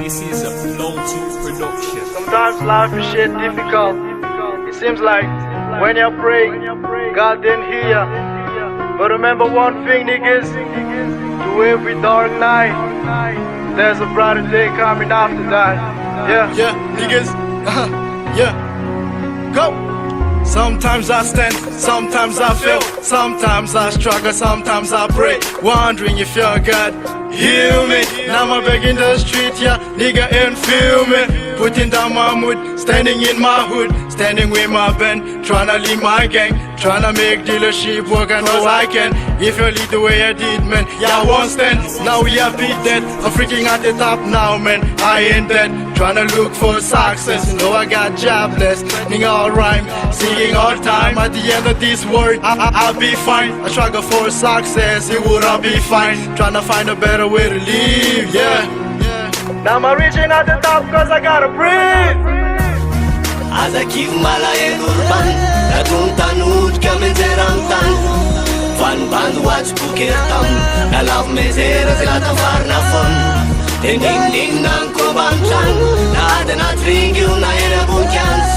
This is a Flow 2 production. Sometimes life is shit difficult. It seems like when you pray, God didn't hear ya. But remember one thing, niggas. To every dark night, there's a brighter day coming after that. Yeah, niggas. Yeah. Go! Sometimes I stand, sometimes I fail, sometimes I struggle, sometimes I pray, wondering if you're God, heal me. Now I'm back in the street, yeah, nigga, and feel me. Putting down my mood, standing in my hood, standing with my band, tryna lead my gang, tryna make dealership work. I know I can. If you lead the way I did, man, yeah, I won't stand. Now we are beat dead. I'm freaking at the top now, man. I ain't dead. Tryna look for success. You know I got jobless. Nigga, all rhyme, singing all time. At the end of this world, I'll be fine. I struggle for success, it would all be fine. Tryna find a better way to live, yeah. Now I'm reaching at the top cause I gotta breathe. Azakiv malael urban Radun tanud kamenzeram tan Van bandu wach bukertam Nalav mezera zilata varna fon Tening ning nang kobantan Na adenat ringiu na ere bunkans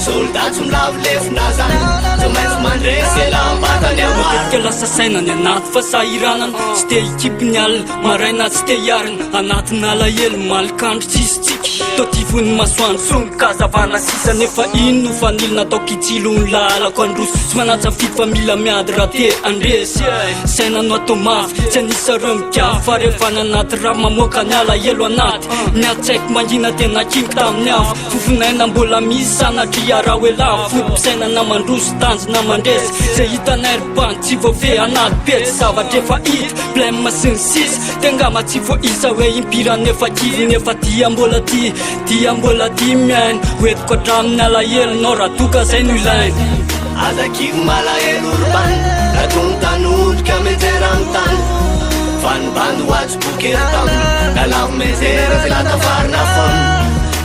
Soldat som lav lef nazan Som ens man rese lambatan ya war Kela sa saina ni anat fa sa iranan Stay kipnyal maraina stay yaran Anat nala yel mal kand cistik To tivun maswan sun kazavana sisa nefa inu fanil na to kitsilun lala kondrus Smanatsa fit familja miadra te andres Saina no to maf Senisa rëm kja fare fana nat rap mamoka nyala yelo anat Nya tsek manjina tena kimtam nyaf Fufunena mbola misana triara wela Fut saina namandrus tanz namandres Se hita nerban tsy voave anat bet Zavatra efa hit blème masinsis Tengama tsy vo isa hoe impira nefa kivy nefa tia mbola ty Tia mbola ty miain Hoetiko hatramin'ny alahelo nao raha toka zay no ilainy Azakiv malael urban Radun tanud kamenzeram tan Van bandu wach bukertam Nalav mezera zilata varna fon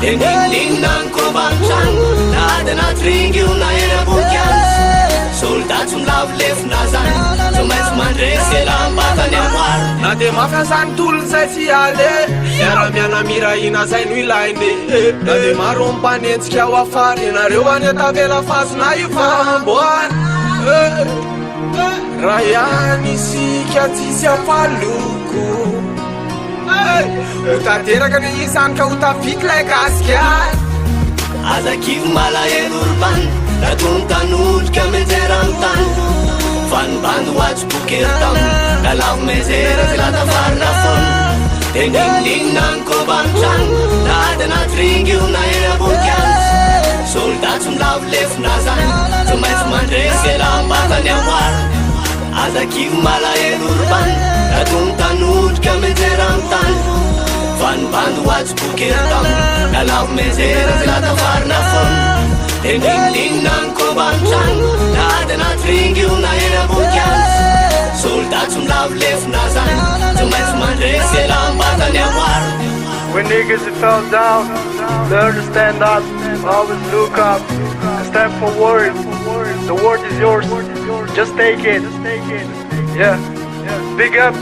Tening ning nang kobantan Na adenat ringiu na ere bunkans Soldat som lav lef nazan Som ens man rese lambatan ya war Na de mafiazany tolony zay tsy ale Miara-miana mirahina zay no ilainy Na de maro mpanentsika ao afara Ianareo any atavela fasona ifamboana Raha ihany isika tsisy afaloko Ho tanteraka ne izany ka ho tafity lay gasikany Azakiv malael urban Radun tanud kamenzeram tan Van bandu wach bukertam Nalav mezera zilata varna fon Tening ning nang kobantan Na adenat ringiu na ere bunkans Soldat som lav lef nazan Som ens man rese lambatan ya war Azakiv malael urban Radun tanud kamenzeram tan Van bandu wach bukertam Nalav mezera zilata varna fon Tening ning nang kobantan Na adenat ringiu na ere bunkans Soldat som lav lef nazan Som ens man rese lambatan ya war When niggas it fell down, learn to stand up, always look up, and stand forward. The word is yours, just take it. Yeah, big up.